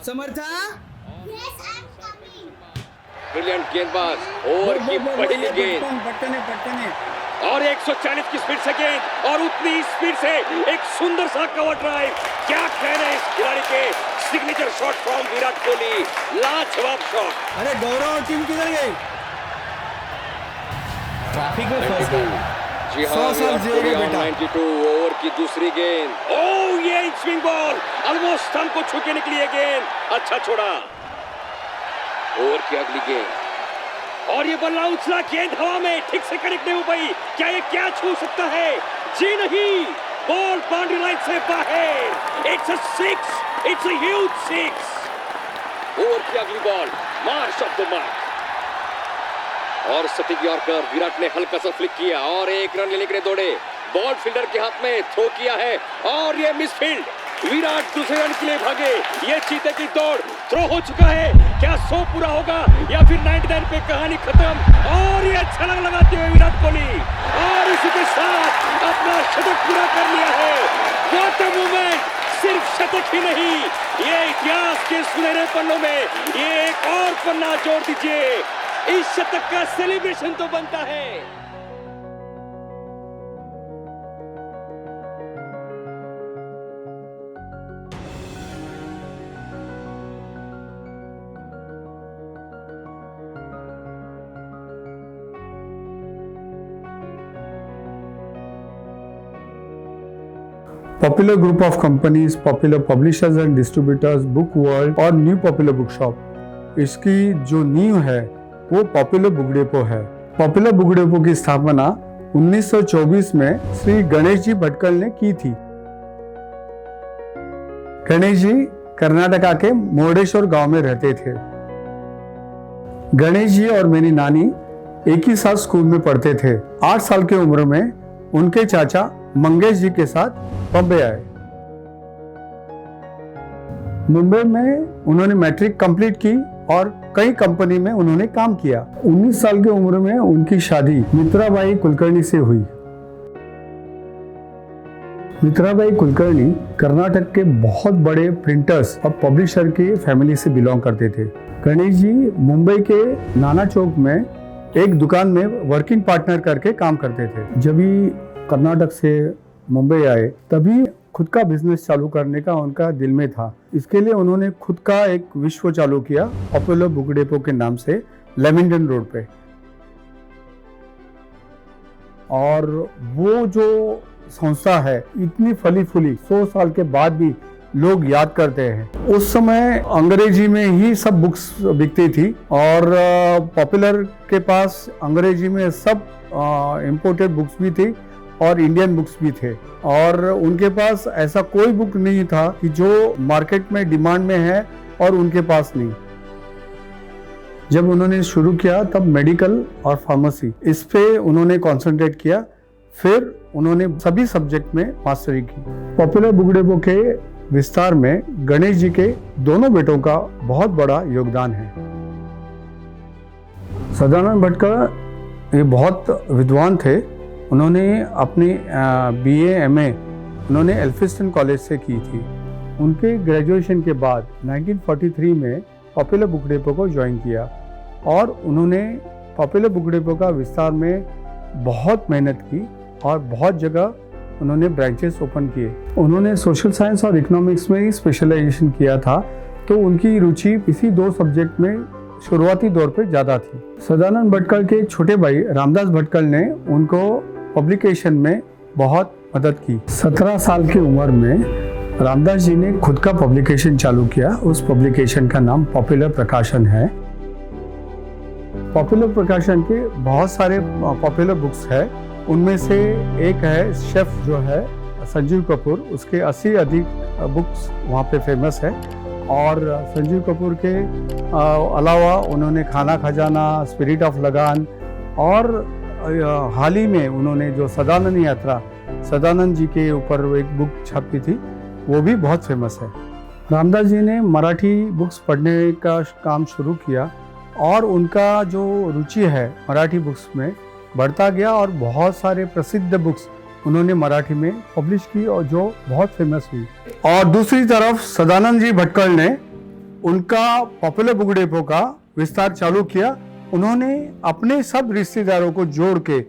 समर्था brilliant गेंदबाज, over की पहली गेंद पटकने और 140 की स्पीड से गेंद और उतनी ही स्पीड से एक सुंदर सा कवर ड्राइव। क्या कहने इस खिलाड़ी के signature shot from Virat Kohli, लाजवाब शॉट। अरे गौरव और टीम किधर गई? ट्रैफिक में फंस गया। जी हाँ, 100 साल जिएगा बेटा। 92 ओवर की दूसरी गेंद। ओह, ये स्विंग बॉल ऑलमोस्ट स्टंप को छू के निकली है गेंद, अच्छा छोड़ा। ओवर की अगली गेंद और ये बल्ला उछला, गेंद हवा में ठीक से कनेक्ट नहीं हो पाई। क्या ये कैच हो सकता है? जी नहीं, बॉल बाउंड्री लाइन से बाहर। It's a six, it's a huge six. Over की अगली ball, Marsh of the mark और सटीक यॉर्कर। विराट ने हल्का सा फ्लिक किया और एक रन लेने के लिए दौड़े। बॉल फील्डर के हाथ में थ्रो किया है और ये मिसफील्ड। विराट दूसरे रन के लिए भागे। ये चीते की दौड़, थ्रो हो चुका है। क्या 100 पूरा होगा या फिर 99 पे कहानी खत्म? और ये छलांग लगाते हुए विराट कोहली और इसी के साथ अपना शतक पूरा कर लिया है। What a moment! सिर्फ शतक ही नहीं, ये इतिहास के सुनहरे पन्नों में ये एक और पन्ना जोड़ दीजिए। इस शतक का सेलिब्रेशन तो बनता है। Popular group of companies, popular publishers and distributors, Book World और New Popular Book Shop। इसकी जो नींव है वो पॉपुलर बुक डेपो है। पॉपुलर बुक डेपो की स्थापना 1924 में श्री गणेश जी भटकल ने की थी। गणेश जी कर्नाटका के मुर्डेश्वर गांव में रहते थे। गणेश जी और मेरी नानी एक ही साथ स्कूल में पढ़ते थे। 8 साल की उम्र में उनके चाचा मंगेश जी के साथ बॉम्बे आए। मुंबई में उन्होंने मैट्रिक कंप्लीट की और कई कंपनी में उन्होंने काम किया। 19 साल की उम्र में उनकी शादी मित्राबाई कुलकर्णी से हुई। मित्राबाई कुलकर्णी कर्नाटक के बहुत बड़े प्रिंटर्स और पब्लिशर की फैमिली से बिलोंग करते थे। गणेश जी मुंबई के नाना चौक में एक दुकान में वर्किंग पार्टनर करके काम करते थे। जब भी कर्नाटक से मुंबई आए तभी खुद का बिजनेस चालू करने का उनका दिल में था। इसके लिए उन्होंने खुद का एक विश्व चालू किया पॉपुलर बुक डेपो के नाम से, लेमिंगटन रोड पे। और वो जो संस्था है इतनी फली फूली 100 साल के बाद भी लोग याद करते हैं। उस समय अंग्रेजी में ही सब बुक्स बिकती थी और पॉपुलर के पास अंग्रेजी में सब इम्पोर्टेड बुक्स भी थी और इंडियन बुक्स भी थे। और उनके पास ऐसा कोई बुक नहीं था कि जो मार्केट में डिमांड में है और उनके पास नहीं। जब उन्होंने शुरू किया तब मेडिकल और फार्मेसी इस पे उन्होंने कंसंट्रेट किया। फिर उन्होंने सभी सब्जेक्ट में मास्टरी की। पॉपुलर बुक डेपो के विस्तार में गणेश जी के दोनों बेटों का बहुत बड़ा योगदान है। सदानंद भटकल ये बहुत विद्वान थे। उन्होंने अपनी BA MA उन्होंने एल्फिस्टन कॉलेज से की थी। उनके ग्रेजुएशन के बाद 1943 में पॉपुलर बुक डेपो को ज्वाइन किया और उन्होंने पॉपुलर बुक डेपो का विस्तार में बहुत मेहनत की और बहुत जगह उन्होंने ब्रांचेस ओपन किए। उन्होंने सोशल साइंस और इकोनॉमिक्स में ही स्पेशलाइजेशन किया था, तो उनकी रुचि इसी 2 सब्जेक्ट में शुरुआती दौर पे ज़्यादा थी। सदानंद भटकल के छोटे भाई रामदास भटकल ने उनको पब्लिकेशन में बहुत मदद की। 17 साल की उम्र में रामदास जी ने खुद का पब्लिकेशन चालू किया। उस पब्लिकेशन का नाम पॉपुलर प्रकाशन है। पॉपुलर प्रकाशन के बहुत सारे पॉपुलर बुक्स है। उनमें से एक है शेफ जो है संजीव कपूर, उसके 80 अधिक बुक्स वहाँ पे फेमस है। और संजीव कपूर के अलावा उन्होंने खाना खजाना, स्पिरिट ऑफ लगान और हाल ही में उन्होंने जो सदानंद यात्रा, सदानंद जी के ऊपर एक बुक छापी थी, वो भी बहुत फेमस है। रामदास जी ने मराठी बुक्स पढ़ने का काम शुरू किया और उनका जो रुचि है मराठी बुक्स में बढ़ता गया और बहुत सारे प्रसिद्ध बुक्स उन्होंने मराठी में पब्लिश की और जो बहुत फेमस हुई। और दूसरी तरफ सदानंद जी भटकल ने उनका पॉपुलर बुक डिपो का विस्तार चालू किया। उन्होंने अपने सब रिश्तेदारों को जोड़ के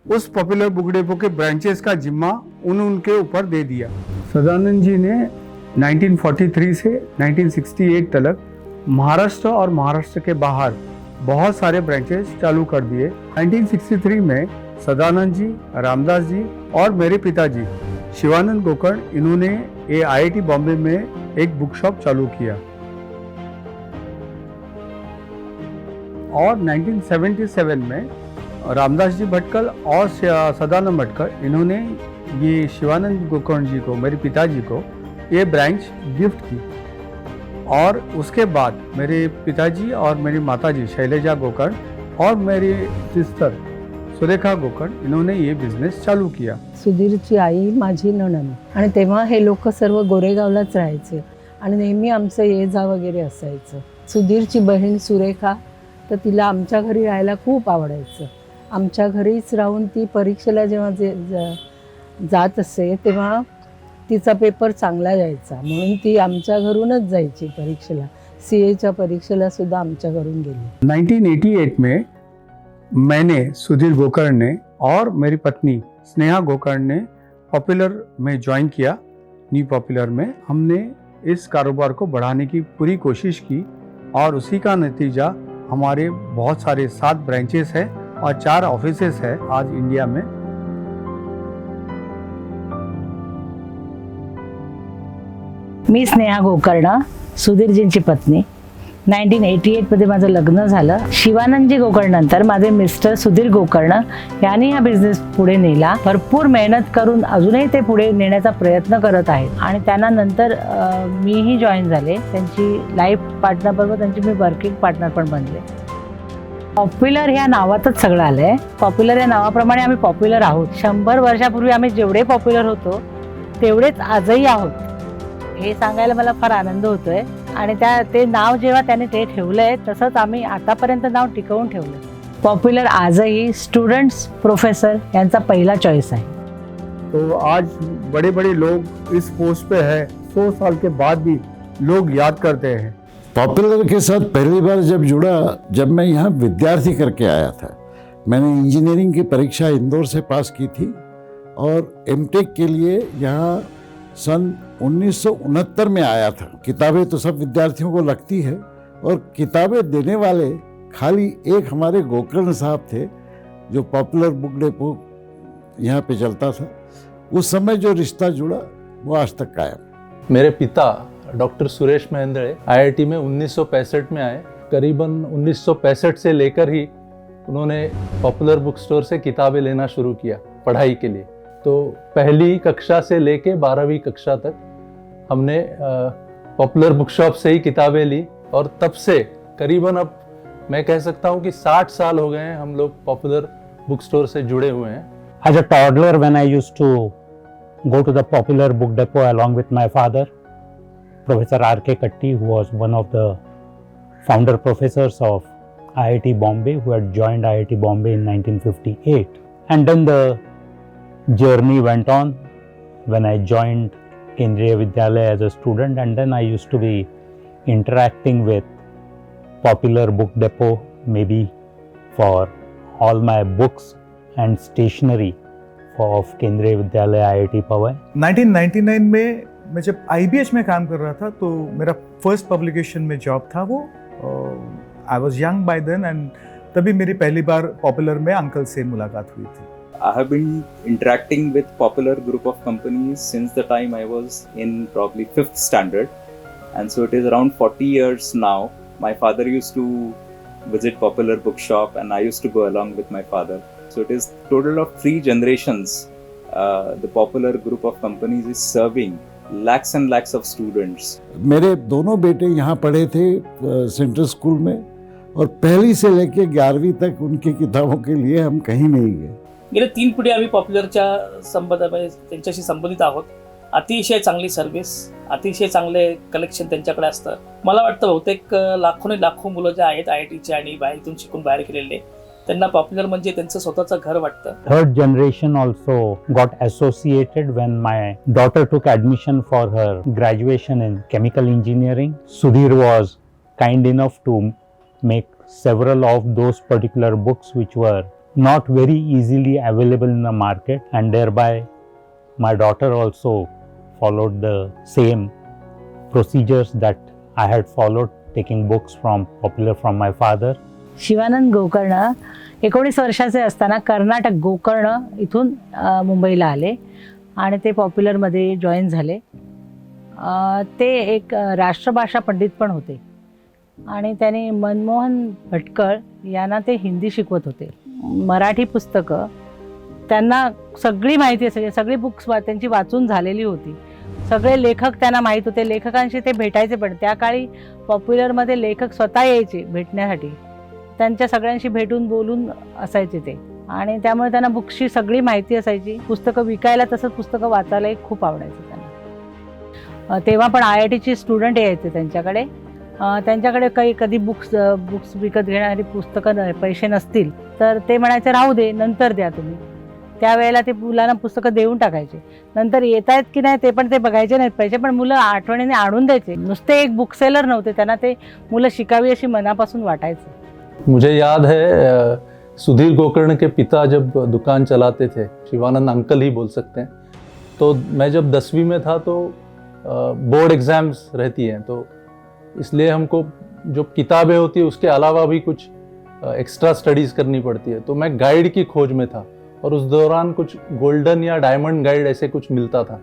उस पॉपुलर बुक डिपो के ब्रांचेस का जिम्मा उनके ऊपर दे दिया। सदानंद जी ने 1943 से 1968 तक महाराष्ट्र और महाराष्ट्र के बाहर बहुत सारे ब्रांचेस चालू कर दिए। 1963 में सदानंद जी, रामदास जी और मेरे पिताजी शिवानंद गोकर्ण, इन्होंने IIT बॉम्बे में एक बुक शॉप चालू किया। और 1977 में रामदास जी भटकल और सदानंद भटकल, इन्होंने ये शिवानंद गोकर्ण जी को, मेरे पिताजी को, ये ब्रांच गिफ्ट की। और उसके बाद मेरे पिताजी और मेरी माताजी शैलजा गोकर्ण और मेरी सिस्टर सुरेखा गोकर्ण, इन्होंने ये बिझनेस चालू किया। सुधीरची आई माझी नणंद आणि तेव्हा हे लोक सर्व गोरेगावलाच राहायचे आणि नेहमी आमचं ये जा वगैरे असायचं। सुधीरची बहीण सुरेखा तर तिला आमच्या घरी राहायला खूप आवडायचं। आमच्या घरीच राहून ती परीक्षेला जेव्हा जात असे तेव्हा तिचा पेपर चांगला यायचा, म्हणून ती आमच्या घरूनच जायची परीक्षेला। CA परीक्षेला सुद्धा आमच्या घरून गेली। 1988 में मैंने, सुधीर गोकर्ण ने और मेरी पत्नी स्नेहा गोकर्ण ने पॉपुलर में ज्वाइन किया। न्यू पॉपुलर में हमने इस कारोबार को बढ़ाने की पूरी कोशिश की और उसी का नतीजा हमारे बहुत सारे 7 ब्रांचेस हैं और 4 ऑफिसेस हैं आज इंडिया में। मी स्नेहा गोकर्ण, सुधीरजींची पत्नी। 1988 मध्ये माझं लग्न झालं। शिवानंदजी गोकर्ण नंतर माझे मिस्टर सुधीर गोकर्ण यांनी हा बिझनेस पुढे नेला। भरपूर मेहनत करून अजूनही ते पुढे नेण्याचा प्रयत्न करत आहेत आणि त्यांना नंतर मीही जॉईन झाले। त्यांची लाईफ पार्टनर बरोबर त्यांची मी वर्किंग पार्टनर पण बनले। पॉप्युलर ह्या नावातच सगळं आलंय। पॉप्युलर या नावाप्रमाणे आम्ही पॉप्युलर आहोत। 100 वर्षापूर्वी आम्ही जेवढे पॉप्युलर होतो तेवढेच आजही आहोत, हे सांगायला मला फार आनंद होतोय। आणि ते नाव जेव्हा त्याने ते ठेवलंय तसंच आम्ही आतापर्यंत नाव टिकवून ठेवलं। पॉप्युलर आजही स्टुडंट्स, प्रोफेसर यांचा पहिला चॉईस है। तो आज बड़े बड़े लोग इस पोस्ट पे है, 100 साल के बाद भी लोग याद करते हैं। पॉपुलर के साथ पहली बार जब जुड़ा, जब मैं यहाँ विद्यार्थी करके आया था। मैंने इंजीनियरिंग की परीक्षा इंदौर से पास की थी और एमटेक के लिए यहाँ सन 1969 में आया था। किताबें तो सब विद्यार्थियों को लगती है और किताबें देने वाले खाली एक हमारे गोकर्ण साहब थे, जो पॉपुलर बुक डिपो यहाँ पे चलता था। उस समय जो रिश्ता जुड़ा वो आज तक कायम। मेरे पिता डॉक्टर सुरेश महेंद्रे IIT में 1965 में आए। करीबन 1965 से लेकर ही उन्होंने पॉपुलर बुक स्टोर से किताबें लेना शुरू किया पढ़ाई के लिए। तो पहली कक्षा से लेके 12वीं कक्षा तक हमने पॉपुलर बुक शॉप से ही किताबें ली और तब से करीबन अब मैं कह सकता हूँ कि 60 साल हो गए हैं हम लोग पॉपुलर बुक स्टोर से जुड़े हुए हैं। As a toddler, when I used to go to the Popular Book Depot along with my father, Professor R.K. Katti, who was one of the founder professors of IIT Bombay, who had joined IIT Bombay in 1958. And then the journey went on when I joined Kendriya Vidyalaya as a student, and then I used to be interacting with Popular Book Depot maybe for all my books and stationery of Kendriya Vidyalaya IIT Powai. 1999 में मैं जब IBH में काम कर रहा था तो मेरा फर्स्ट पब्लिकेशन में जॉब था वो। I was young by then and तभी मेरी पहली बार पॉपुलर में अंकल से मुलाकात हुई थी। I have been interacting with Popular group of companies since the time I was in probably 5th standard, and so it is around 40 years now. My father used to visit Popular bookshop and I used to go along with my father. So it is total of 3 generations. The Popular group of companies is serving lakhs and lakhs of students. मेरे दोनों बेटे यहाँ पढ़े थे central school में और पहली से लेके 11वीं तक उनकी किताबों के लिए हम कहीं नहीं गए। गेल्या 3 पिढी आम्ही पॉप्युलरच्या संबंधामध्ये त्यांच्याशी संबंधित आहोत। अतिशय चांगली सर्व्हिस, अतिशय चांगले कलेक्शन त्यांच्याकडे असतं। मला वाटतं बहुतेक लाखो मुलं जे आहेत IITचे आणि बाहेरून शिकून बाहेर गेलेले, त्यांना पॉप्युलर म्हणजे त्यांचं स्वतःचं घर वाटतं। Third generation also got associated when my daughter took admission for her graduation in chemical engineering. Sudhir was kind enough to make several of those particular books which were not very easily available in the market, and thereby my daughter also followed the same procedures that I had followed, taking books from Popular from my father. Shivanand Gokarna 19 वर्षाचे असताना कर्नाटक गोकर्ण इथून मुंबईला आले आणि ते पॉप्युलरमध्ये join झाले. ते एक राष्ट्रभाषा पंडित पण होते आणि त्यांनी मनमोहन भटकळ यांना ते हिंदी शिकवत होते. मराठी पुस्तकं त्यांना सगळी माहिती असायची, सगळी बुक्स त्यांची वाचून झालेली होती. सगळे लेखक त्यांना माहीत होते, लेखकांशी ते भेटायचे. पण त्या काळी पॉप्युलरमध्ये लेखक स्वतः यायचे भेटण्यासाठी, त्यांच्या सगळ्यांशी भेटून बोलून असायचे ते, आणि त्यामुळे त्यांना बुक्सची सगळी माहिती असायची. पुस्तकं विकायला तसंच पुस्तकं वाचायलाही खूप आवडायचं त्यांना. तेव्हा पण IITची स्टुडंट यायचे त्यांच्याकडे. त्यांच्याकडे काही कधी बुक्स विकत घेणारी पुस्तकं पैसे नसतील तर ते म्हणायचे राहू दे, नंतर द्या तुम्ही. त्यावेळेला ते मुलांना पुस्तकं देऊन टाकायचे. नंतर येत आहेत की नाही ते पण ते बघायचे नाहीत पैसे, पण मुलं आठवणीने आणून द्यायचे. नुसते एक बुक सेलर नव्हते, त्यांना ते मुलं शिकावी अशी मनापासून वाटायचं. मुझे याद है सुधीर गोकर्ण के पिता जब दुकान चलाते थे, शिवानंद अंकल ही बोल सकते हैं, तो मैं जब 10वीं में था तो बोर्ड एग्ज़ाम्स रहती हैं, तो इसलिए हमको जो किताबें होती है उसके अलावा भी कुछ एक्स्ट्रा स्टडीज़ करनी पड़ती है. तो मैं गाइड की खोज में था और उस दौरान कुछ गोल्डन या डायमंड गाइड ऐसे कुछ मिलता था.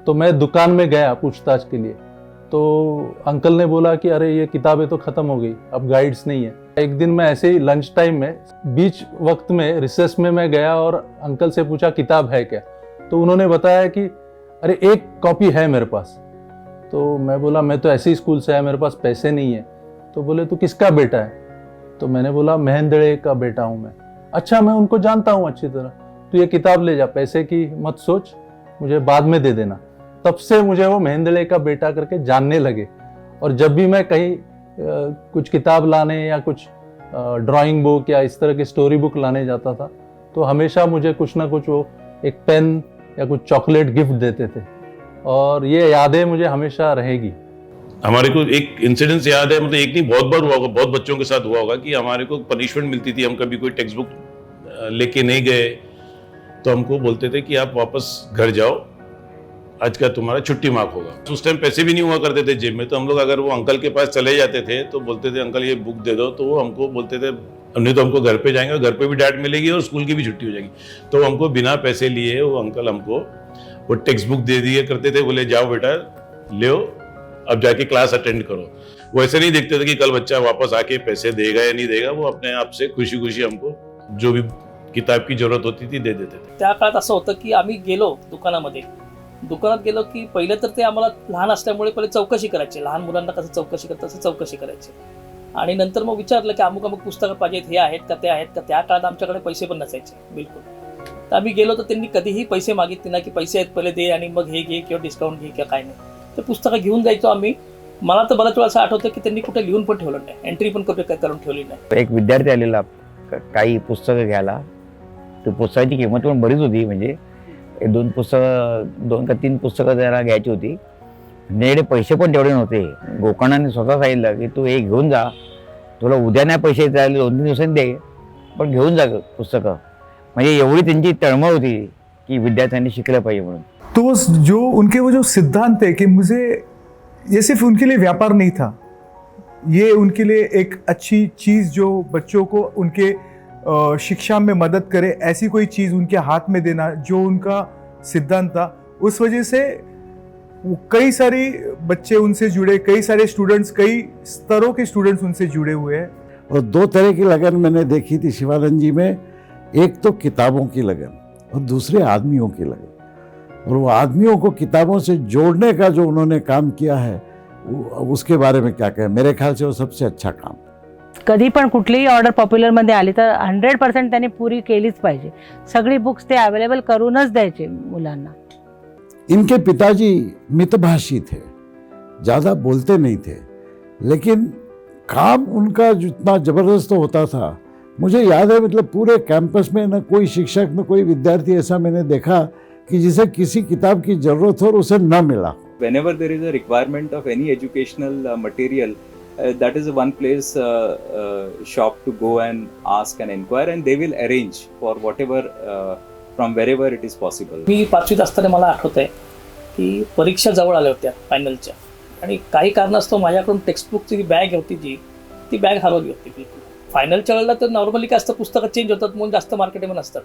तो मैं दुकान में गया पूछताछ के लिए, तो अंकल ने बोला कि अरे ये किताबें तो ख़त्म हो गई, अब गाइड्स नहीं है. एक दिन मैं ऐसे ही लंच टाइम में बीच वक्त में रिसेस में मैं गया और अंकल से पूछा किताब है क्या. तो उन्होंने बताया कि अरे एक कॉपी है मेरे पास. तो मैं बोला मैं तो ऐसे ही स्कूल से आया, मेरे पास पैसे नहीं है. तो बोले तू किसका बेटा है. तो मैंने बोला महेंद्रे का बेटा हूँ मैं. अच्छा, मैं उनको जानता हूँ अच्छी तरह, तू ये किताब ले जा, पैसे की मत सोच, मुझे बाद में दे देना. तब से मुझे वो महेंद्रे का बेटा करके जानने लगे. और जब भी मैं कहीं कुछ किताब लाने या कुछ ड्राइंग बुक या इस तरह की स्टोरी बुक लाने जाता था तो हमेशा मुझे कुछ ना कुछ वो एक पेन या कुछ चॉकलेट गिफ्ट देते थे, और ये यादें मुझे हमेशा रहेगी. हमारे को एक इंसिडेंस याद है, मतलब एक नहीं बहुत बार हुआ होगा, बहुत बच्चों के साथ हुआ होगा कि हमारे को पनिशमेंट मिलती थी. हम कभी कोई टेक्स्ट बुक लेके नहीं गए तो हमको बोलते थे कि आप वापस घर जाओ, आज का तुम्हारा छुट्टी मार्क होगा. उस टाइम पैसे भी नहीं हुआ करते थे जेब में, तो हम लोग अगर वो अंकल के पास चले जाते थे तो बोलते थे अंकल ये बुक दे दो, तो वो हमको बोलते थे नहीं तो हमको घर पे जाएंगे, घर पे भी डांट मिलेगी और स्कूल की भी छुट्टी हो जाएगी. तो हमको बिना पैसे लिए वो अंकल हमको वो टेक्स्ट बुक दे दिए करते थे. बोले जाओ बेटा ले अब जाके क्लास अटेंड करो. वो ऐसे नहीं देखते थे कि कल बच्चा वापस आके पैसे देगा या नहीं देगा. वो अपने आप से खुशी खुशी हमको जो भी किताब की जरूरत होती थी दे देते थे. त्या काळात असं होतं की आम्ही गेलो दुकानात गेलो की पहिले तर ते आम्हाला लहान असल्यामुळे पहिले चौकशी करायचे, लहान मुलांना कसं चौकशी करतात तसं चौकशी करायची. आणि नंतर मग विचारलं की अमुक अमुक पुस्तकं पाहिजेत, हे आहेत का ते आहेत का. त्या काळात आमच्याकडे पैसे पण नसायचे बिलकुल. तर आम्ही गेलो तर त्यांनी कधीही पैसे मागितले ना की पैसे आहेत पहिले दे आणि मग हे घे किंवा डिस्काउंट घे किंवा काय नाही. ते पुस्तकं घेऊन जायचो आम्ही. मला तर बऱ्याच वेळा असं आठवतं की त्यांनी कुठे लिहून पण ठेवलं नाही, एंट्री पण करून ठेवली नाही. एक विद्यार्थी आलेला काही पुस्तकं घ्यायला, तर पुस्तकाची किंमत पण बरीच होती, म्हणजे 2 का 3 पुस्तकं त्याला घ्यायची होती. माझ्याकडे पैसे पण तेवढे नव्हते. गोकर्णाने स्वतः सांगितलं की तू हे घेऊन जा, तुला उद्या नाही पैसे द्यायला 2-3 दिवसांनी दे, पण घेऊन जा पुस्तकं. म्हणजे एवढी त्यांची तळमळ होती कि विद्यार्थ्यांनी शिकलं पाहिजे म्हणून. तो जो उनके वो जो सिद्धांत है कि मुझे ये सिर्फ उनके लिए व्यापार नहीं था, ये उनके लिए एक अच्छी चीज़ जो बच्चों को उनके शिक्षा में मदद करे, ऐसी कोई चीज़ उनके हाथ में देना, जो उनका सिद्धांत था. उस वजह से कई सारे बच्चे उनसे जुड़े, कई सारे स्टूडेंट्स, कई स्तरों के स्टूडेंट्स उनसे जुड़े हुए हैं. और 2 तरह की लगन मैंने देखी थी शिवानंद जी में. एक तो किताबों की लगन और दूसरे आदमियों की लगन. और वो आदमियों को किताबों से जोड़ने का जो उन्होंने काम किया है उसके बारे में क्या कहें. मेरे ख्याल से वो सबसे अच्छा काम. कधी पण कुठलीही ऑर्डर पॉप्युलरमध्ये आली तर 100% त्यांनी पुरी केलीच पाहिजे. सगळी बुक्स ते अवेलेबल करूनच द्यायचे मुलांना. इनके पिताजी मितभाषी थे, ज़्यादा बोलते नहीं थे, लेकिन काम उनका जितना ज़बरदस्त होता था. मुझे याद है, मतलब पूरे कैंपस में न कोई शिक्षक न कोई विद्यार्थी ऐसा मैंने देखा कि जिसे किसी किताब की ज़रूरत हो और उसे न मिला. Whenever there is a requirement of any educational material, that is one place shop to go and ask and inquire, and they will arrange for whatever from wherever it is possible. मी 5वीत असताना मला आठवत आहे की परीक्षा जवळ आल्या होत्या फायनलच्या, आणि काही कारणास्तव माझ्याकडून टेक्स्टबुकची बॅग होती जी ती बॅग हरवली होती बिलकुल. फायनलच्या वेळेला तर नॉर्मली काय असतं, पुस्तकं चेंज होतात म्हणून जास्त मार्केटमध्ये नसतात.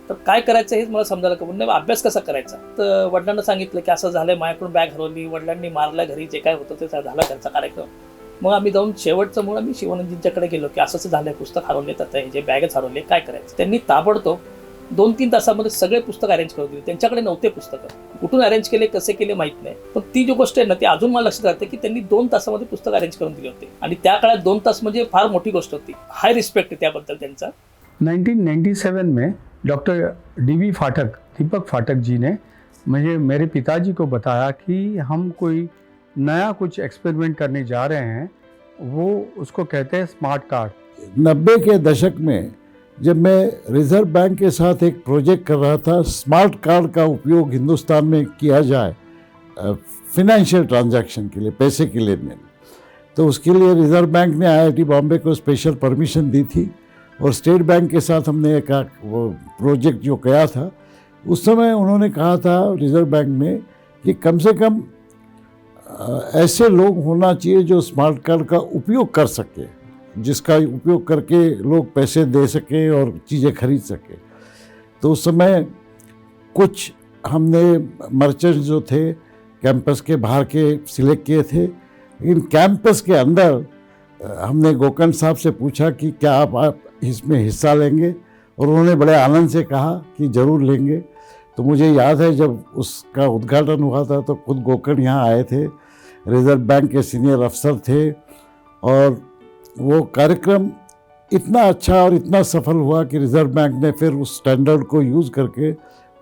तर काय करायचं हेच मला समजायला का नाही, अभ्यास कसा करायचा. तर वडिलांना सांगितलं की असं झालं, माझ्याकडून बॅग हरवली, वडिलांनी मारल्या घरी, जे काय होतं ते झालं घरचा कार्यक्रम. मग आम्ही जाऊन शेवटचं म्हणून आम्ही शिवानंदजींच्याकडे गेलो की असं झालं, पुस्तक हरवले, तर हे जे बॅगच हरवले, काय करायचं. त्यांनी ताबडतोब 2-3 तासामध्ये सगळे पुस्तक अरेंज करून दिले. त्यांच्याकडे नव्हते पुस्तकं, कुठून अरेंज केले, कसे केले माहीत नाही, पण ती जी गोष्ट आहे ना ती अजून मला लक्षात राहते की त्यांनी 2 तासामध्ये पुस्तक अरेंज करून दिले होते. आणि त्या काळात 2 तास म्हणजे फार मोठी गोष्ट होती. हाय रिस्पेक्ट आहे त्याबद्दल त्यांचा. 1997 में डॉक्टर DV फाटक, दीपक फाटक जी ने मुझे मेरे पिताजी को बताया कि हम कोई नया कुछ एक्सपेरिमेंट करने जा रहे हैं, वो उसको कहते हैं स्मार्ट कार्ड। 90 के दशक में जब मैं रिजर्व बैंक के साथ एक प्रोजेक्ट कर रहा था, स्मार्ट कार्ड का उपयोग हिंदुस्तान में किया जाए फिनेंशियल ट्रांजैक्शन के लिए, पैसे के लेन देन, तो उसके लिए रिजर्व बैंक ने IIT बॉम्बे को स्पेशल परमिशन दी थी और स्टेट बैंक के साथ हमने एक वो प्रोजेक्ट जो किया था, उस समय उन्होंने कहा था रिजर्व बैंक ने कि कम से कम ऐसे लोग होना चाहिए जो स्मार्ट कार्ड का उपयोग कर सके, जिसका उपयोग करके लोग पैसे दे सके और चीज़ें खरीद सके। तो उस समय कुछ हमने मर्चेंट जो थे कैंपस के बाहर के सिलेक्ट किए थे, लेकिन कैंपस के अंदर हमने गोकर्ण साहब से पूछा कि क्या आप इसमें हिस्सा लेंगे, और उन्होंने बड़े आनंद से कहा कि ज़रूर लेंगे। तो मुझे याद है जब उसका उद्घाटन हुआ था तो खुद गोकर्ण यहाँ आए थे, रिजर्व बैंक के सीनियर अफसर थे, और वो कार्यक्रम इतना अच्छा और इतना सफल हुआ कि रिजर्व बैंक ने फिर उस स्टैंडर्ड को यूज़ करके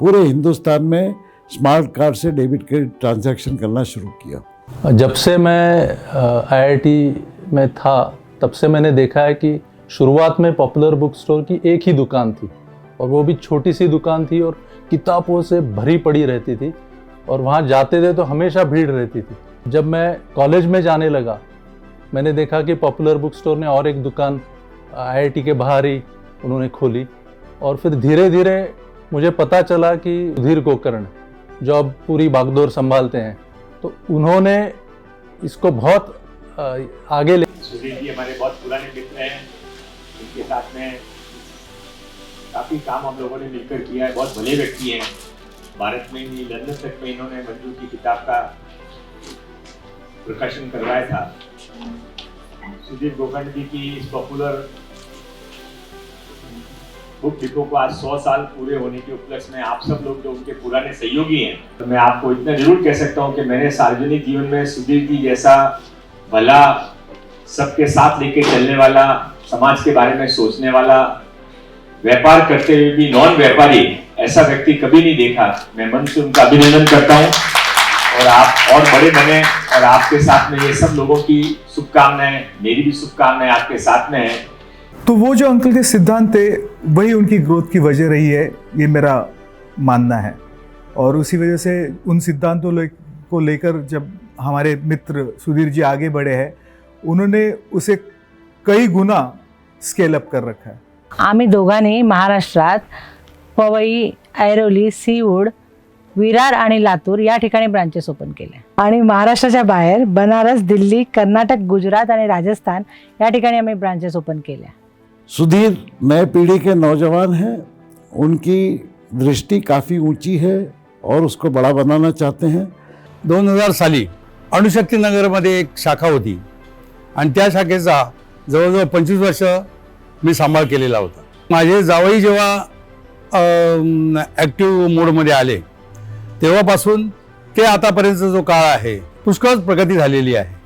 पूरे हिंदुस्तान में स्मार्ट कार्ड से डेबिट क्रेडिट ट्रांजैक्शन करना शुरू किया। जब से मैं IIT में था तब से मैंने देखा है कि शुरुआत में पॉपुलर बुक स्टोर की एक ही दुकान थी, और वो भी छोटी सी दुकान थी और किताबों से भरी पड़ी रहती थी, और वहाँ जाते थे तो हमेशा भीड़ रहती थी। जब मैं कॉलेज में जाने लगा मैंने देखा कि पॉपुलर बुक स्टोर ने और एक दुकान IIT के बाहर ही उन्होंने खोली, और फिर धीरे धीरे मुझे पता चला कि सुधीर गोकर्ण जो अब पूरी बागडोर संभालते हैं, तो उन्होंने इसको बहुत आगे ले। सुधीर जी हमारे बहुत पुराने मित्र हैं, इनके साथ में काफ़ी काम हम लोगों ने मिलकर किया है। बहुत भले व्यक्ति हैं, भारत में ही लंदन तक में इन्होंने मंजू की किताब का प्रकाशन करवाया था। सुधीर गोकर्ण जी की इस पॉपुलर बुक डिपो को आज 100 साल पूरे होने के उपलक्ष्य में आप सब लोग जो उनके पुराने सहयोगी हैं, तो मैं आपको इतना जरूर कह सकता हूं कि मैंने सार्वजनिक जीवन में सुधीर जी जैसा भला, सबके साथ लेके चलने वाला, समाज के बारे में सोचने वाला, व्यापार करते हुए भी नॉन व्यापारी ऐसा व्यक्ति कभी नहीं देखा। मैं मन से उनका अभिनंदन करता हूं, और आप और बड़े बने, और आपके साथ में ये सब लोगों की शुभकामनाएं, मेरी भी शुभकामनाएं आपके साथ में है। तो वो जो अंकल के सिद्धांत थे वही उनकी ग्रोथ की वजह रही है, ये मेरा मानना है। और उसी वजह से उन सिद्धांतों को लेकर जब हमारे मित्र सुधीर जी आगे बढ़े हैं, उन्होंने उसे कई गुना स्केल अप कर रखा है। आम्ही दोघांनी महाराष्ट्रात पवई, ऐरोली, सीवूड, विरार आणि लातूर या ठिकाणी ब्रांचेस ओपन केले, आणि महाराष्ट्राच्या बाहेर बनारस, दिल्ली, कर्नाटक, गुजरात आणि राजस्थान या ठिकाणी आम्ही ब्रांचेस ओपन केल्या। सुधीर नए पीढ़ी के नौजवान हैं, उनकी दृष्टि काफ़ी ऊंची है और उसको बड़ा बनाना चाहते हैं। 2000 साली अणुशक्ती नगरमध्ये एक शाखा होती, आणि त्या शाखेचा जवळजवळ 25 वर्ष मी सांभाळ केलेला होता। माझे जावई जेव्हा ॲक्टिव्ह मोडमध्ये आले तेव्हापासून ते आतापर्यंत जो काळ आहे पुष्कळ प्रगती झालेली आहे।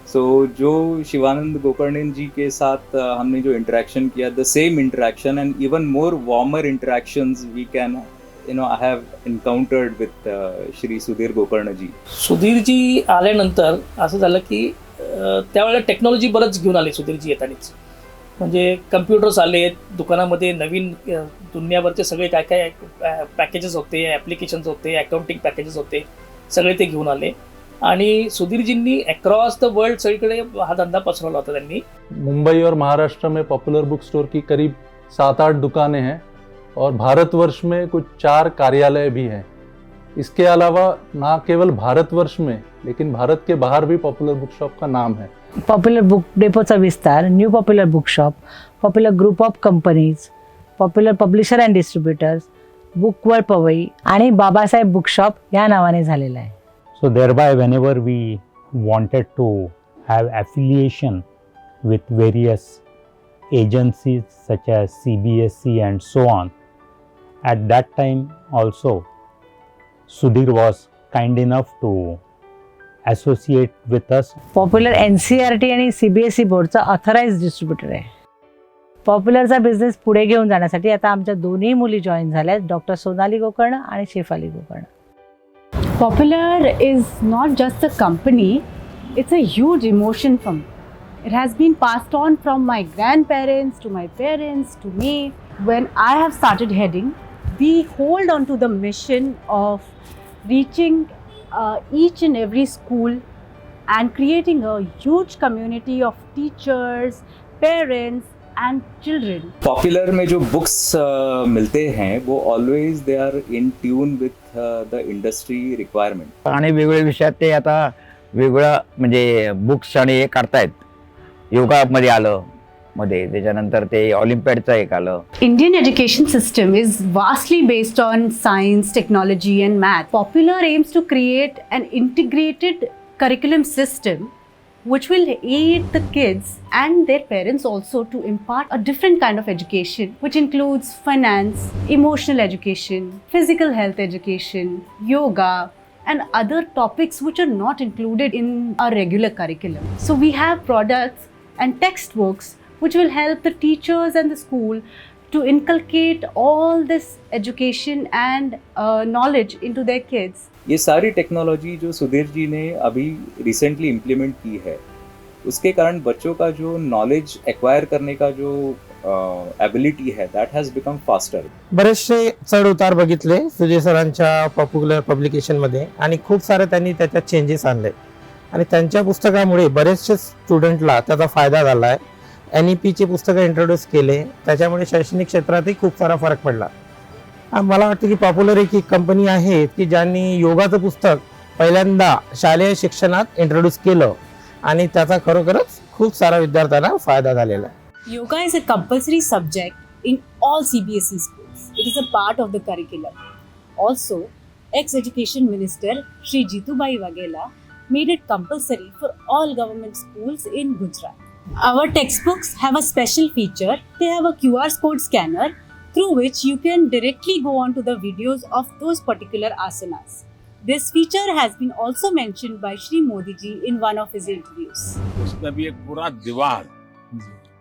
सो जो शिवानंद गोकर्ण जी के साथ हमने जो इंटरेक्शन किया, the same interaction and even more warmer interactions we can I have encountered with Shri Sudhir Gokarn ji. Sudhir ji आल्यानंतर असं झालं की त्यावेळेला टेक्नॉलॉजी बरंच घेऊन आले सुधीर जी येतानीच, म्हणजे कम्प्युटर्स आले दुकानामध्ये, नवीन दुनियाभरचे सगळे काय काय पॅकेजेस होते, ॲप्लिकेशन्स होते, अकाउंटिंग पॅकेजेस होते, सगळे ते घेऊन आले। आणि सुधीरजींनी अक्रॉस द वर्ल्ड सगळीकडे हा धंदा पसरवला होता त्यांनी. मुंबई और महाराष्ट्र में पॉपुलर बुक स्टोर की करीब 7-8 दुकानें हैं और भारतवर्ष में कुछ 4 कार्यालय भी हैं. इसके अलावा ना केवल भारतवर्ष में लेकिन भारत के बाहर भी पॉपुलर बुक शॉप का नाम है. पॉप्युलर बुक डेपोचा विस्तार, new popular book shop, popular group of companies, popular publisher and distributors, book world Powai आणि बाबासाहेब बुक शॉप या नावाने झालेला आहे. So thereby, whenever we wanted to have affiliation with various agencies such as CBSE and so on, at that time also, Sudhir was kind enough to associate with us. Popular NCERT आणि CBSE बोर्डचा authorise distributor आहे. पॉप्युलरचा business पुढे घेऊन जाण्यासाठी आता आमच्या दोन्ही मुली join झाल्या आहेत, डॉक्टर सोनाली गोकर्ण आणि Shefali Gokarn. Popular is not just a company, it's a huge emotion for me. It has been passed on from my grandparents to my parents to me. When I have started heading, we hold on to the mission of reaching each and every school and creating a huge community of teachers, parents and children. Popular में जो books मिलते हैं वो always they are in tune with the industry requirement. आणि वेगवेगळ्या विषयात ते आता वेगवेगळं म्हणजे बुक्स आणि हे काढतायत. योगामध्ये आलं मध्ये, त्याच्यानंतर ते ऑलिम्पियाडचं एक आलं. Indian education system is vastly based on science, technology and math. Popular aims to create an integrated curriculum system which will aid the kids and their parents also to impart a different kind of education, which includes finance, emotional education, physical health education, yoga, and other topics which are not included in our regular curriculum. So we have products and textbooks which will help the teachers and the school to inculcate all this education and knowledge into their kids. ये सारी technology जो सुधीर जी ने अभी recently implement की है, उसके कारण बच्चों का जो नॉलेज एक्वायर करने का जो एबिलिटी है दैट हैज बिकम फास्टर. बरेचसे चढ उतार बघितले सुजय सरांच्या पॉप्युलर पब्लिकेशनमध्ये आणि खूप सारे त्यांनी त्याच्यात चेंजेस आणले आणि त्यांच्या पुस्तकामुळे बरेचसे स्टुडंटला त्याचा फायदा झाला आहे. NEPचे पुस्तकं इंट्रोड्यूस केले, त्याच्यामुळे शैक्षणिक क्षेत्रातही खूप सारा फरक पडला. मला वाटतं की पॉप्युलर एक कंपनी आहे की ज्यांनी योगाचं पुस्तक पहिल्यांदा शालेय शिक्षणात इंट्रोड्यूस केलं आणि त्याचा खरोखरच खूप सारा विद्यार्थ्यांना फायदा झालेला आहे. Yoga is a compulsory subject in all CBSE schools. It is a part of the curriculum. Also, ex-education minister Shri Jitubai Waghela made it compulsory for all government schools in Gujarat. Our textbooks have a special feature. They have a QR code scanner through which you can directly go on to the videos of those particular asanas. This feature has been also mentioned by Shri Modi ji in one of his interviews. उसमें भी एक पूरा दीवार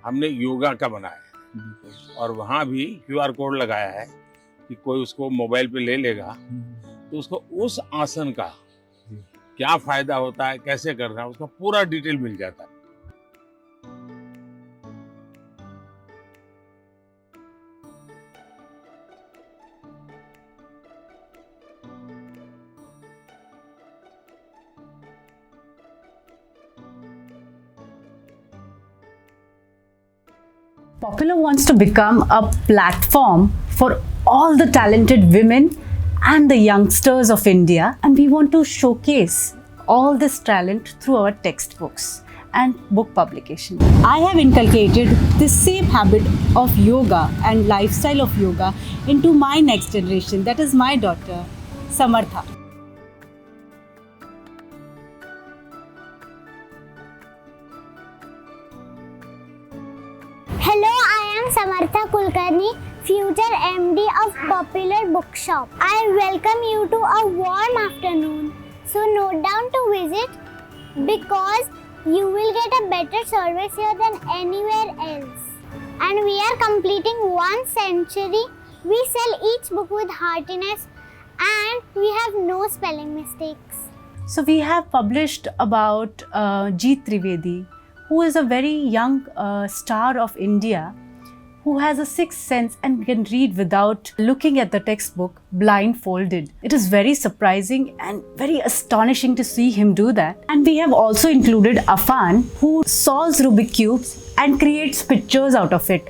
हमने योगा का बनाया है और वहाँ भी QR कोड लगाया है कि कोई उसको मोबाइल पे ले लेगा तो उसको उस आसन का क्या फायदा होता है, कैसे करना है, उसका पूरा डिटेल मिल जाता है. Popular wants to become a platform for all the talented women and the youngsters of India, and we want to showcase all this talent through our textbooks and book publication. I have inculcated the same habit of yoga and lifestyle of yoga into my next generation, that is my daughter Samartha. Hello, I am Samartha Kulkarni, future MD of Popular Bookshop. I welcome you to a warm afternoon. So note down to visit because you will get a better service here than anywhere else. And we are completing 1 century. We sell each book with heartiness and we have no spelling mistakes. So we have published about Jeet Trivedi, who is a very young star of India, who has a sixth sense and can read without looking at the textbook blindfolded. It is very surprising and very astonishing to see him do that. And we have also included Afan, who solves Rubik cubes and creates pictures out of it.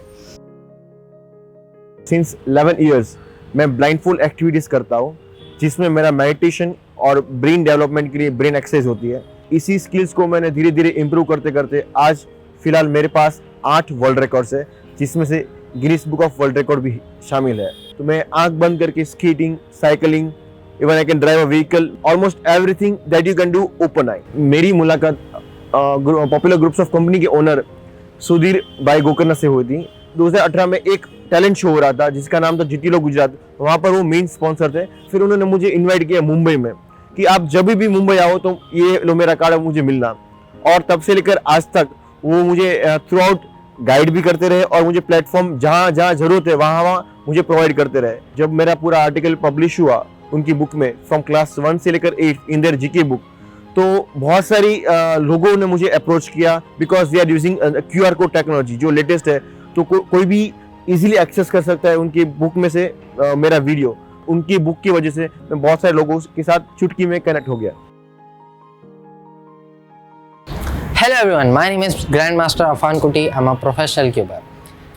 Since 11 years मैं blindfold activities करता हूँ जिसमें मेरा meditation और brain development के लिए brain exercise होती है। इसी स्किल्स को मैंने धीरे धीरे इम्प्रूव करते करते आज फिलहाल मेरे पास 8 वर्ल्ड रिकॉर्ड्स है, जिसमें से Guinness book of world record भी शामिल है। तो मैं आंख बंद करके skating, cycling, even I can drive a vehicle, almost everything that you can do open eye. मेरी मुलाकात पॉपुलर ग्रुप्स ऑफ कंपनी के ओनर सुधीर भाई गोकर्णा से हुई थी। 2018 में एक टैलेंट शो हो रहा था जिसका नाम था जीती लो गुजरात, वहाँ पर वो मेन स्पॉन्सर थे। फिर उन्होंने मुझे इन्वाइट किया मुंबई में कि आप जब भी मुंबई आओ तो ये लो मेरा कार्ड, मुझे मिलना। और तब से लेकर आज तक वो मुझे थ्रू आउट गाइड भी करते रहे और मुझे प्लेटफॉर्म जहाँ जहाँ जरूरत है वहाँ मुझे प्रोवाइड करते रहे। जब मेरा पूरा आर्टिकल पब्लिश हुआ उनकी बुक में फ्रॉम क्लास 1 से लेकर 8 इन देयर जीके बुक, तो बहुत सारी लोगों ने मुझे अप्रोच किया because we are using QR code technology जो लेटेस्ट है। तो कोई भी इजीली एक्सेस कर सकता है उनकी बुक में से मेरा वीडियो। उनकी बुक की वजह से मैं बहुत सारे लोगों के साथ चुटकी में कनेक्ट हो गया। Hello everyone, my name is Grandmaster Afan Kuti. I'm a professional cuber.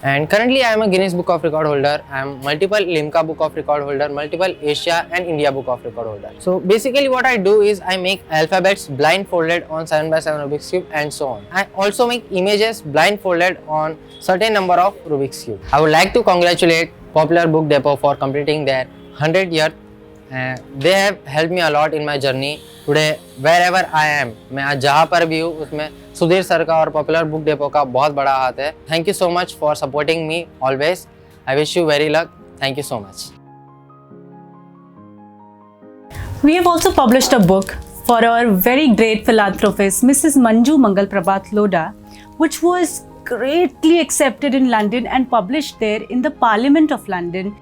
And currently I am a Guinness Book of Record holder. I am multiple Limca Book of Record holder, multiple Asia and India Book of Record holder. So basically what I do is I make alphabets blindfolded on 7x7 Rubik's Cube and so on. I also make images blindfolded on certain number of Rubik's Cube. I would like to congratulate Popular Book Depot for completing their 100th year. They have helped me a lot in my journey. Today wherever I am, मैं आज जहाँ पर भी हूँ उसमें Sudhir sir का और popular book depot का बहुत बड़ा हाथ है। Thank you so much for supporting me always. I wish you very luck. Thank you so much. We have also published a book for our very great philanthropist, Mrs. Manju Mangal Prabhat Lodha, which was greatly accepted in London and published there in the Parliament of London.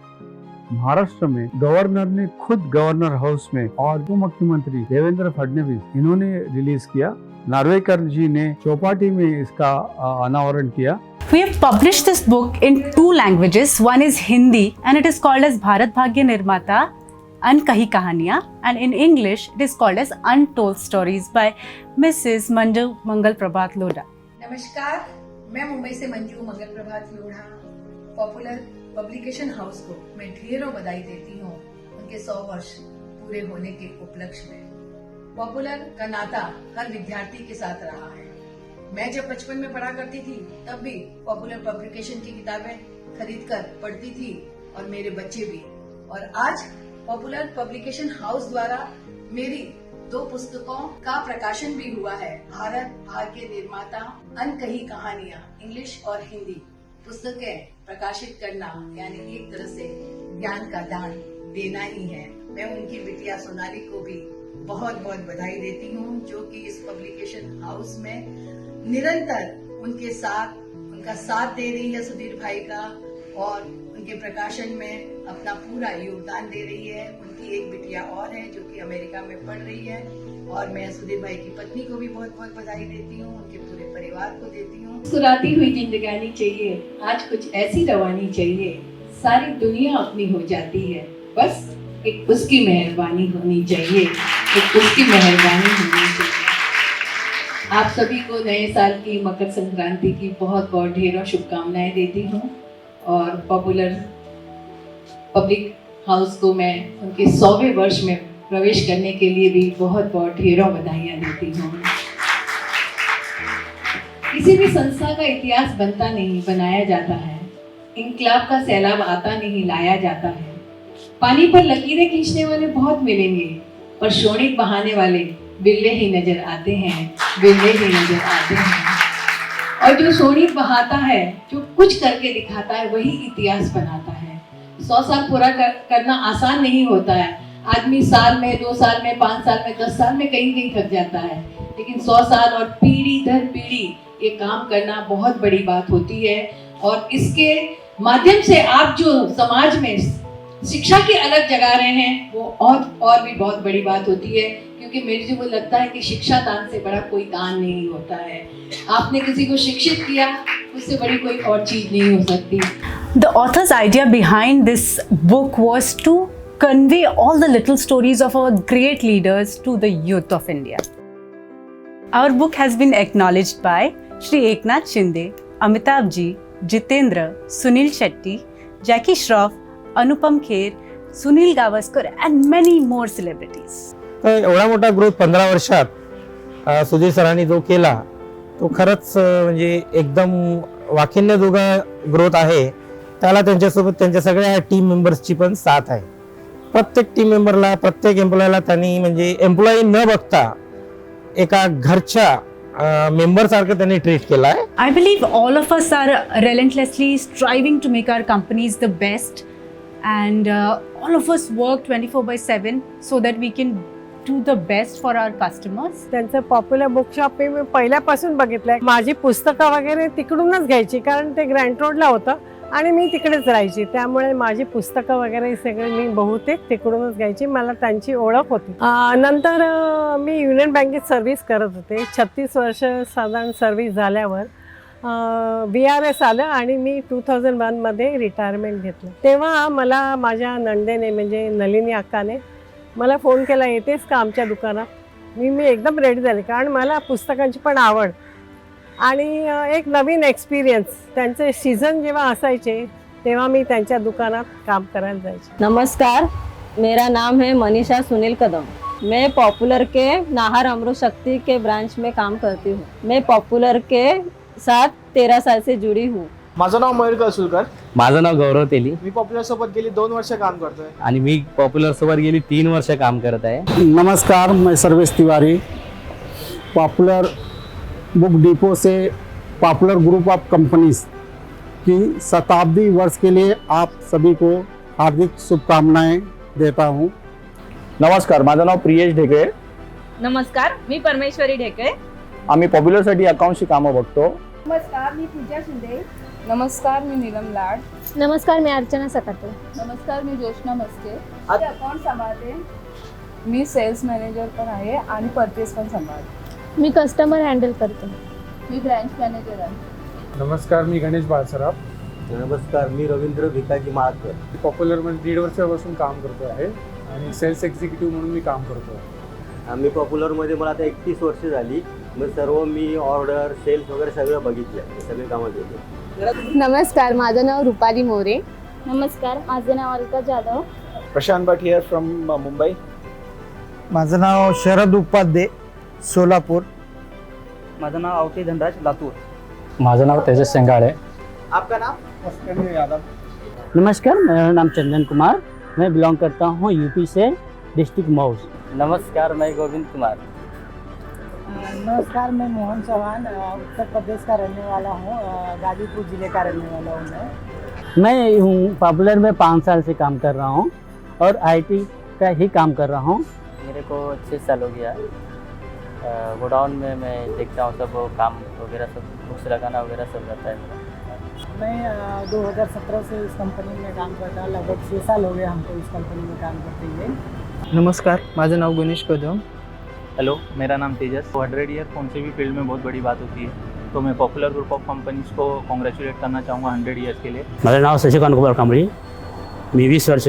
Maharashtra में governor ने खुद governor house में और उप मुख्यमंत्री देवेंद्र फडणवीस इन्होंने release किया। नार्वेकर जी ने चौपाटी में इसका अनावरण किया। We have published this book in 2 languages. One is Hindi and it is called as Bharat Bhagya Nirmata Unkahi Kahaniyan, and in English it is called as Untold Stories by Mrs. Manju Mangal Prabhat Lodha. नमस्कार, मैं मुंबई से Manju Mangal Prabhat Lodha popular publication house को मैं ढेरों बधाई देती हूँ उनके 100 वर्ष पूरे होने के उपलक्ष्य में। पॉपुलर का नाता हर विद्यार्थी के साथ रहा है। मैं जब बचपन में पढ़ा करती थी तब भी पॉपुलर पब्लिकेशन की किताबें खरीदकर पढ़ती थी और मेरे बच्चे भी। और आज पॉपुलर पब्लिकेशन हाउस द्वारा मेरी 2 पुस्तकों का प्रकाशन भी हुआ है। भारत भाग्य निर्माता अनकही कहानियाँ इंग्लिश और हिंदी पुस्तकें प्रकाशित करना यानी एक तरह से ज्ञान का दान देना ही है। मैं उनकी बिटिया सोनाली को भी बहुत बहुत बधाई देती हूँ जो कि इस पब्लिकेशन हाउस में निरंतर उनका साथ दे रही है सुधीर भाई का, और उनके प्रकाशन में अपना पूरा योगदान दे रही है। उनकी एक बिटिया और है जो कि अमेरिका में पढ़ रही है, और मैं सुधीर भाई की पत्नी को भी बहुत बहुत बधाई देती हूँ, उनके पूरे परिवार को देती हूँ। मुस्कुराती हुई जिंदगानी चाहिए, आज कुछ ऐसी रवानी चाहिए, सारी दुनिया अपनी हो जाती है, बस एक उसकी मेहरबानी होनी चाहिए, एक उसकी मेहरबानी होनी चाहिए। आप सभी को नए साल की, मकर संक्रांति की बहुत बहुत ढेरों शुभकामनाएं देती हूँ, और पॉपुलर पब्लिक हाउस को मैं उनके 100वें वर्ष में प्रवेश करने के लिए भी बहुत बहुत ढेरों बधाइयाँ देती हूँ। किसी भी संस्था का इतिहास बनता नहीं, बनाया जाता है। इनकलाब का सैलाब आता नहीं, लाया जाता है। पानी पर लकीरें खींचने वाले बहुत मिलेंगे, पर शोणित बहाने वाले बिल्ले ही नजर आते हैं, बिल्ले ही नजर आते हैं। और जो शोणित बहाता है, जो कुछ करके दिखाता है, वही इतिहास बनाता है। 100 साल पूरा करना आसान नहीं होता है। आदमी साल में, 2 साल में, 5 साल में, 10 साल में कहीं कहीं थक जाता है, लेकिन 100 साल और पीढ़ी दर पीढ़ी ये काम करना बहुत बड़ी बात होती है। और इसके माध्यम से आप जो समाज में शिक्षा की अलग जगा रहे हैं वो और भी बहुत बड़ी बात होती है, क्योंकि मेरे को लगता है कि शिक्षा दान से बड़ा कोई दान नहीं होता है। आपने किसी को शिक्षित किया, उससे बड़ी कोई और चीज नहीं हो सकती। The author's idea behind this book was to convey all the little stories of our great leaders to the youth of India. Our book has been acknowledged by Shri Eknath Shinde, Amitabh Ji, Jitendra, Sunil Shetty, Jackie Shroff, Anupam Kher, Sunil Gavaskar and many more celebrities. तर एवढा मोठा growth 15 वर्षात सुधीर सरांनी जो केला तो खरंच म्हणजे एकदम वाखिन्यजोगा ग्रोथ आहे. त्याला त्यांच्यासोबत त्यांच्या सगळ्या टीम मेंबर्सची पण साथ आहे. प्रत्येक टीम मेंबरला प्रत्येक एम्प्लॉयला त्यांनी म्हणजे एम्प्लॉई न बघता एका घरच्या मेंबर सारखं त्यांनी ट्रीट केला आहे. I believe all of us are relentlessly striving to make our companies the best and all of us work 24/7 so that we can do the best for our customers. त्यांचं popular bookshop मी पहिल्यापासून बघितलंय. माझी पुस्तकं वगैरे तिकडूनच घ्यायची कारण ते Grant रोडला होतं आणि मी तिकडेच राहायची, त्यामुळे माझी पुस्तकं वगैरे सगळे मी बहुतेक तिकडूनच घ्यायची. मला त्यांची ओळख होती. नंतर मी युनियन बँकेत सर्व्हिस करत होते. 36 वर्ष साधारण सर्व्हिस झाल्यावर VRS आलं आणि मी 2001मध्ये रिटायरमेंट घेतलं. तेव्हा मला माझ्या नंदेने म्हणजे नलिनी अक्काने मला फोन केला, येतेस का आमच्या दुकानात. मी एकदम रेडी झाले कारण मला पुस्तकांची पण आवड आणि एक नवीन एक्सपिरियन्स. त्यांचे सीझन जेव्हा असायचे तेव्हा मी त्यांच्या दुकानात काम करायला जायचे. नमस्कार, मेरा नाम है मनीषा सुनील कदम. मैं पॉपुलर के नाहर अमृत शक्ति के ब्रांच में काम करती हूँ. मैं पॉपुलर के साथ 13 साल से जुड़ी हूँ. माझं नाव मयूर कळसुलकर. माझं नाव गौरव तेली. मी पॉप्युलर सोबत गेली 2 वर्ष काम करतोय आणि मी पॉप्युलर सोबत गेली 3 वर्ष काम करत आहे. नमस्कार, मैं Sarvesh Tiwari. Popular book depot से पॉपुलर ग्रुप ऑफ कंपनीज की शताब्दी वर्ष के लिए आप सभी को हार्दिक शुभकामनाएं देता हूं. नमस्कार, माझं नाव प्रियेश ढेकळे. नमस्कार, मी परमेश्वरी ढेकळे. आम्ही पॉप्युलरसाठी अकाउंटची कामं बघतो. नमस्कार, मी पूजा शिंदे. नमस्कार, मी नीलम लाड. नमस्कार, मी अर्चना सकाटे. नमस्कार, मी जोशना मस्के. मी अकाउंट सांभाळते. मी सेल्स मॅनेजर पण आहे आणि परचेस पण सांभाळते. मी कस्टमर हँडल करते. मी ब्रांच मॅनेजर आहे. नमस्कार, मी गणेश बाळसराफ. नमस्कार, मी रवींद्र भिकाजी माळकर. पॉप्युलरमध्ये 1.5 वर्षापासून काम करतो आहे आणि सेल्स एक्झिक्युटिव्ह म्हणून मी काम करतो आहे. आम्ही पॉप्युलरमध्ये मला आता 31 वर्ष झाली. मग सर्व मी ऑर्डर सेल्स वगैरे सगळं बघितलं, सगळे कामं केले. नमस्कार, माझं नाव रुपाली मोरे. नमस्कार, माझं नाव अलका जाधव. प्रशांत भट हियर फ्रॉम मुंबई. माझं नाव शरद उपाध्ये, सोलापूर. माझं नाव आवटे धनराज, लातूर. माझं नाव तेजस सेंगाळे. आपका नाम? यादव. नमस्कार, मेरा नाम चंदन कुमार. मैं बिलोंग करता हूँ यूपी से, डिस्ट्रिक्ट मऊ. नमस्कार, मैं गोविंद कुमार. नमस्कार, मैं मोहन चौहान, उत्तर प्रदेश का रहने वाला हूँ. गाजीपुर जिले का रहने वाला हूँ मैं हूँ पॉपुलर में 5 साल से काम कर रहा हूँ और IT का ही काम कर रहा हूँ. मेरे को 6 साल हो गया. गोडाउन में मैं देखता हूँ सब काम वगैरह, सब बुक्स लगाना वगैरह सब रहता है मेरा. मैं 2017 से इस कंपनी में काम करता हूँ. लगभग 6 साल हो गए हमको इस कंपनी में काम करते हुए. नमस्कार, माझं नाव गणेश कदम. हेलो, मेरा नाम तेजस. 100 ईयर कौन से भी फील्ड में बहुत बड़ी बात होती है, तो मैं पॉपुलर ग्रुप ऑफ कंपनीज को कॉन्ग्रेचुलेट करना चाहूँगा 100 ईयर्स के लिए. माझं नाव शशिकांत कुमार कांबळी. मी 20 वर्ष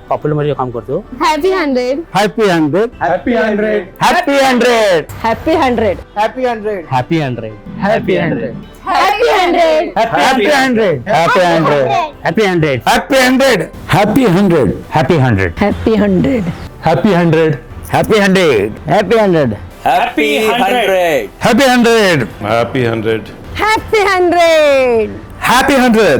पॉप्युलरमध्ये काम करतो. Happy 100. Happy 100. Happy 100. Happy 100. Happy 100. Happy 100. Happy 100. Happy 100. Happy 100. Happy 100. Happy 100. Happy 100. Happy 100. Happy 100. Happy 100. Happy 100. Happy 100. Happy 100. Happy 100. Happy 100. Happy 100. Happy 100. Happy 100. Happy 100.